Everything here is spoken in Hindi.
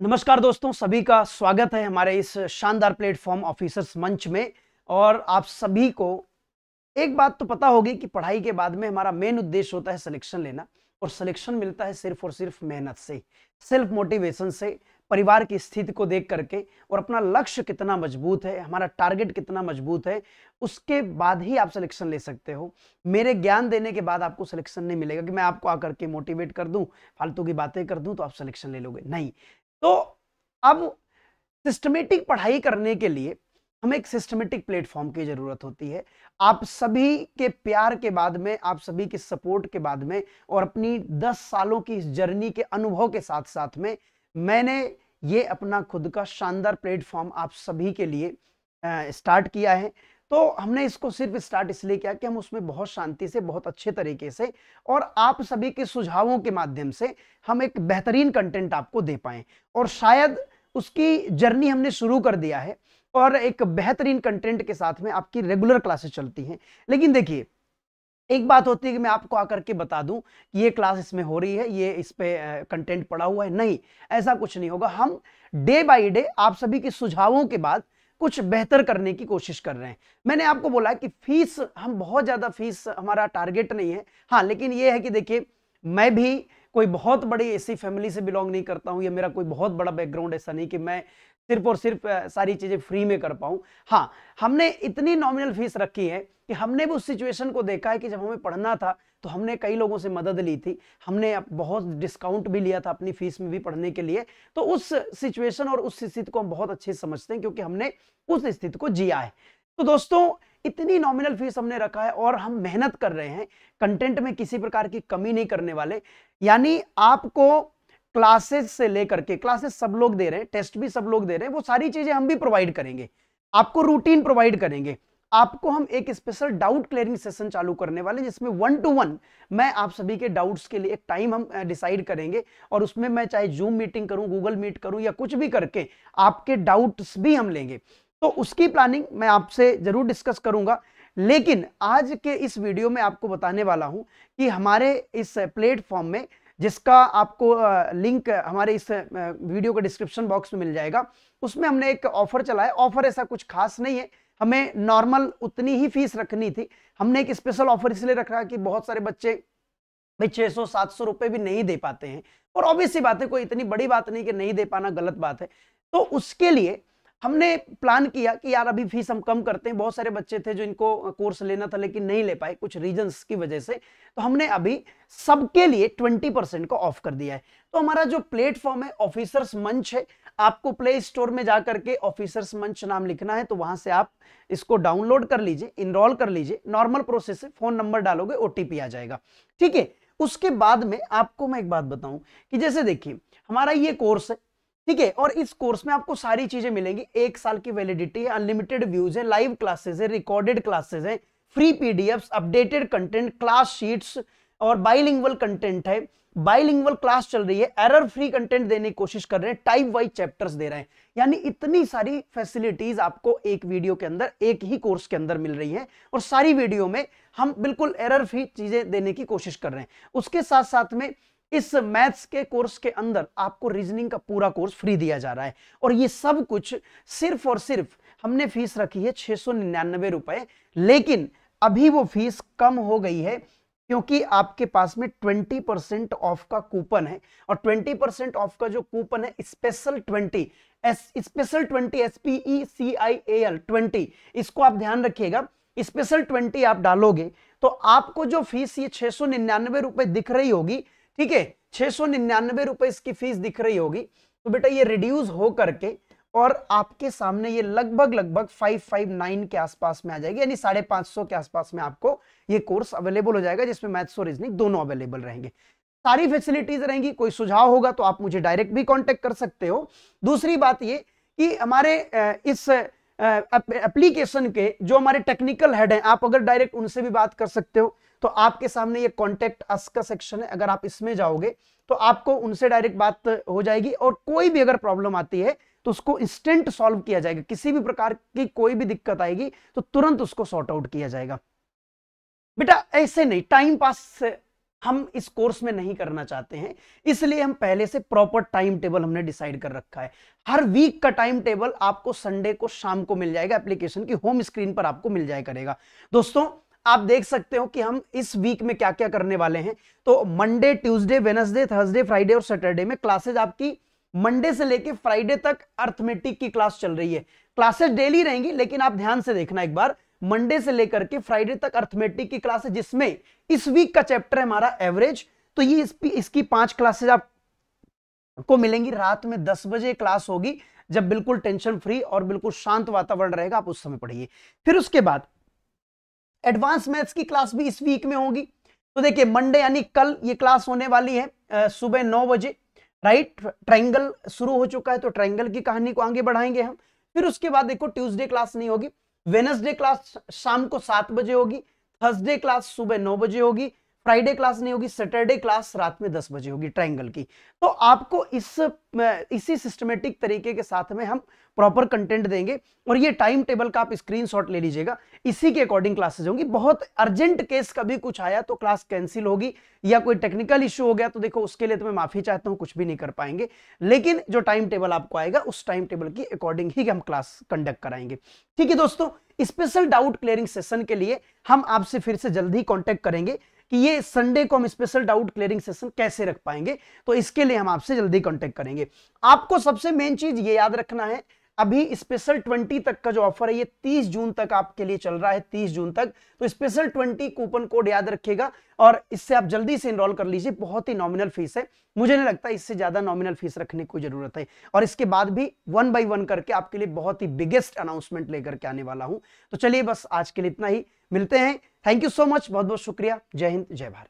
नमस्कार दोस्तों, सभी का स्वागत है हमारे इस शानदार प्लेटफॉर्म ऑफिसर्स मंच में। और आप सभी को एक बात तो पता होगी कि पढ़ाई के बाद में हमारा मेन उद्देश्य होता है सिलेक्शन लेना, और सिलेक्शन मिलता है सिर्फ और सिर्फ मेहनत से, सेल्फ मोटिवेशन से, परिवार की स्थिति को देख करके, और अपना लक्ष्य कितना मजबूत है, हमारा टारगेट कितना मजबूत है, उसके बाद ही आप सिलेक्शन ले सकते हो। मेरे ज्ञान देने के बाद आपको सिलेक्शन नहीं मिलेगा कि मैं आपको आकर के मोटिवेट कर दूं, फालतू की बातें कर दूं तो आप सिलेक्शन ले लोगे, नहीं। तो अब सिस्टमेटिक पढ़ाई करने के लिए हमें एक सिस्टमेटिक प्लेटफॉर्म की जरूरत होती है। आप सभी के प्यार के बाद में, आप सभी के सपोर्ट के बाद में, और अपनी 10 सालों की इस जर्नी के अनुभव के साथ साथ में मैंने ये अपना खुद का शानदार प्लेटफॉर्म आप सभी के लिए स्टार्ट किया है। तो हमने इसको सिर्फ स्टार्ट इसलिए किया कि हम उसमें बहुत शांति से, बहुत अच्छे तरीके से, और आप सभी के सुझावों के माध्यम से हम एक बेहतरीन कंटेंट आपको दे पाएं। और शायद उसकी जर्नी हमने शुरू कर दिया है, और एक बेहतरीन कंटेंट के साथ में आपकी रेगुलर क्लासेस चलती हैं। लेकिन देखिए, एक बात होती है कि मैं आपको आकर के बता दूं कि ये क्लास इसमें हो रही है, ये इस पे कंटेंट पड़ा हुआ है, नहीं, ऐसा कुछ नहीं होगा। हम डे बाय डे आप सभी के सुझावों के बाद कुछ बेहतर करने की कोशिश कर रहे हैं। मैंने आपको बोला कि फीस, हम बहुत ज्यादा फीस हमारा टारगेट नहीं है, हाँ, लेकिन ये है कि देखिए, मैं भी कोई बहुत बड़ी ऐसी फैमिली से बिलोंग नहीं करता हूं, या मेरा कोई बहुत बड़ा बैकग्राउंड ऐसा नहीं कि मैं सिर्फ और सिर्फ सारी चीजें फ्री में कर पाऊं। हाँ, हमने इतनी नॉमिनल फीस रखी है कि हमने भी उस सिचुएशन को देखा है कि जब हमें पढ़ना था तो हमने कई लोगों से मदद ली थी, हमने बहुत डिस्काउंट भी लिया था अपनी फीस में भी पढ़ने के लिए। तो उस सिचुएशन और उस स्थिति को हम बहुत अच्छे से समझते हैं, क्योंकि हमने उस स्थिति को जिया है। तो दोस्तों, इतनी नॉमिनल फीस हमने रखा है, और हम मेहनत कर रहे हैं, कंटेंट में किसी प्रकार की कमी नहीं करने वाले। यानी आपको क्लासेस से लेकर के, क्लासेस सब लोग दे रहे हैं, टेस्ट भी सब लोग दे रहे हैं, वो सारी चीजें हम भी प्रोवाइड करेंगे, आपको रूटीन प्रोवाइड करेंगे। आपको हम एक स्पेशल डाउट क्लियरिंग सेशन चालू करने वाले, जिसमें 1 to 1 मैं आप सभी के डाउट्स के लिए एक टाइम हम डिसाइड करेंगे, और उसमें मैं चाहे जूम मीटिंग करूं, गूगल मीट करूं, या कुछ भी करके आपके डाउट्स भी हम लेंगे। तो उसकी प्लानिंग मैं आपसे जरूर डिस्कस करूंगा। लेकिन आज के इस वीडियो में आपको बताने वाला हूं कि हमारे इस प्लेटफॉर्म में, जिसका आपको लिंक हमारे इस वीडियो के डिस्क्रिप्शन बॉक्स में मिल जाएगा, उसमें हमने एक ऑफर चला है। ऑफर ऐसा कुछ खास नहीं है, हमें नॉर्मल उतनी ही फीस रखनी थी। हमने एक स्पेशल ऑफर इसलिए रखा कि बहुत सारे बच्चे भाई 600-700 रुपए भी नहीं दे पाते हैं, और ऑब्वियस सी बात है, कोई इतनी बड़ी बात नहीं कि नहीं दे पाना गलत बात है। तो उसके लिए हमने प्लान किया कि यार अभी फीस हम कम करते हैं। बहुत सारे बच्चे थे जो इनको कोर्स लेना था लेकिन नहीं ले पाए कुछ रीजंस की वजह से, तो हमने अभी सबके लिए 20% को ऑफ कर दिया है। तो हमारा जो प्लेटफॉर्म है ऑफिसर्स मंच है, आपको प्ले स्टोर में जाकर के ऑफिसर्स मंच नाम लिखना है, तो वहां से आप इसको डाउनलोड कर लीजिए, इनरोल कर लीजिए। नॉर्मल प्रोसेस है, फोन नंबर डालोगे, ओटीपी आ जाएगा, ठीक है। उसके बाद में आपको मैं एक बात बताऊं कि जैसे देखिए, हमारा ये कोर्स है, ठीक है, और इस कोर्स में आपको सारी चीजें मिलेंगी। 1 साल की वैलिडिटी है, अनलिमिटेड व्यूज है, लाइव क्लासेस है, रिकॉर्डेड क्लासेस है, free PDFs, updated content, class sheets, और बाइलिंगुअल कंटेंट है। बाइलिंगुअल क्लास चल रही है, एरर फ्री कंटेंट देने की कोशिश कर रहे हैं, टाइप वाइज चैप्टर्स दे रहे हैं। यानी इतनी सारी फैसिलिटीज आपको एक वीडियो के अंदर, एक ही कोर्स के अंदर मिल रही हैं, और सारी वीडियो में हम बिल्कुल एरर फ्री चीजें देने की कोशिश कर रहे हैं। उसके साथ साथ में इस मैथ्स के कोर्स के अंदर आपको रीजनिंग का पूरा कोर्स फ्री दिया जा रहा है, और ये सब कुछ सिर्फ और सिर्फ हमने फीस रखी है 699 रुपए। लेकिन अभी वो फीस कम हो गई है, क्योंकि आपके पास में 20% ऑफ का कूपन है, और 20% ऑफ का जो कूपन है स्पेशल 20, स्पेशल 20, SPECIAL 20, इसको आप ध्यान रखिएगा। स्पेशल 20 आप डालोगे तो आपको जो फीस ये 699 रुपए दिख रही होगी, ठीक है, 699 रुपए इसकी फीस दिख रही होगी, तो बेटा ये रिड्यूस हो करके और आपके सामने ये लगभग 559 के आसपास में आ जाएगी, यानी 550 के आसपास में आपको ये कोर्स अवेलेबल हो जाएगा, जिसमें मैथ्स और रीजनिंग दोनों अवेलेबल रहेंगे। सारी फैसिलिटीज रहेंगी। कोई सुझाव होगा तो आप मुझे डायरेक्ट भी कांटेक्ट कर सकते हो। दूसरी बात ये कि हमारे इस एप्लीकेशन के जो हमारे टेक्निकल हेड हैं, आप अगर डायरेक्ट उनसे भी बात कर सकते हो। तो आपके सामने ये कॉन्टेक्ट अस का सेक्शन है, अगर आप इसमें जाओगे तो आपको उनसे डायरेक्ट बात हो जाएगी, और कोई भी अगर प्रॉब्लम आती है तो उसको इंस्टेंट सॉल्व किया जाएगा। किसी भी प्रकार की कोई भी दिक्कत आएगी तो तुरंत उसको सॉर्ट आउट किया जाएगा। बेटा ऐसे नहीं टाइम पास हम इस कोर्स में नहीं करना चाहते हैं, इसलिए हम पहले से प्रॉपर टाइम टेबल हमने डिसाइड कर रखा है। हर वीक का टाइम टेबल आपको संडे को शाम को मिल जाएगा, एप्लीकेशन की होम स्क्रीन पर आपको मिल जाया करेगा। दोस्तों आप देख सकते हो कि हम इस वीक में क्या क्या करने वाले हैं। तो Monday, Tuesday, Wednesday, Thursday, Friday और सैटरडे में क्लासेज आपकी मंडे से लेके फ्राइडे तक अर्थमेटिक की क्लास चल रही है। क्लासेस डेली रहेंगी, लेकिन आप ध्यान से देखना एक बार, मंडे से लेकर के फ्राइडे तक अर्थमेटिक की क्लास है, जिसमें इस वीक का चैप्टर है हमारा एवरेज। तो ये इसकी 5 क्लासेज आपको मिलेंगी। रात में 10 बजे क्लास होगी, जब बिल्कुल टेंशन फ्री और बिल्कुल शांत वातावरण रहेगा, आप उस समय पढ़िए। फिर उसके बाद एडवांस मैथ्स की क्लास भी इस वीक में होगी। तो देखिए मंडे यानी कल ये क्लास होने वाली है सुबह 9 बजे, राइट। ट्रायंगल शुरू हो चुका है, तो ट्रायंगल की कहानी को आगे बढ़ाएंगे हम। फिर उसके बाद देखो ट्यूसडे क्लास नहीं होगी, वेडनेसडे क्लास शाम को 7 बजे होगी, थर्सडे क्लास सुबह 9 बजे होगी, फ्राइडे क्लास नहीं होगी, सैटरडे क्लास रात में 10 बजे होगी ट्रायंगल की। तो आपको इसी सिस्टमेटिक तरीके के साथ में हम प्रॉपर कंटेंट देंगे, और ये टाइम टेबल का आप स्क्रीनशॉट ले लीजिएगा, इसी के अकॉर्डिंग क्लासेस होंगी। बहुत अर्जेंट केस कभी कुछ आया तो क्लास कैंसिल होगी, या कोई टेक्निकल इश्यू हो गया तो देखो उसके लिए तो मैं माफी चाहता हूं, कुछ भी नहीं कर पाएंगे। लेकिन जो टाइम टेबल आपको आएगा उस टाइम टेबल की अकॉर्डिंग ही हम क्लास कंडक्ट कराएंगे। ठीक है दोस्तों, स्पेशल डाउट क्लियरिंग सेशन के लिए हम आपसे फिर से जल्दी कांटेक्ट करेंगे कि ये संडे को हम स्पेशल डाउट क्लियरिंग सेशन कैसे रख पाएंगे, तो इसके लिए हम आपसे जल्दी कांटेक्ट करेंगे। आपको सबसे मेन चीज ये याद रखना है, अभी स्पेशल 20 तक का जो ऑफर है ये 30 जून तक आपके लिए चल रहा है, 30 जून तक। तो स्पेशल 20 कूपन कोड याद रखिएगा, और इससे आप जल्दी से एनरोल कर लीजिए। बहुत ही नॉमिनल फीस है, मुझे नहीं लगता इससे ज्यादा नॉमिनल फीस रखने की कोई जरूरत है। और इसके बाद भी 1 by 1 करके आपके लिए बहुत ही बिगेस्ट अनाउंसमेंट लेकर के आने वाला हूं। तो चलिए बस आज के लिए इतना ही, मिलते हैं। थैंक यू सो मच, बहुत बहुत शुक्रिया। जय हिंद, जय भारत।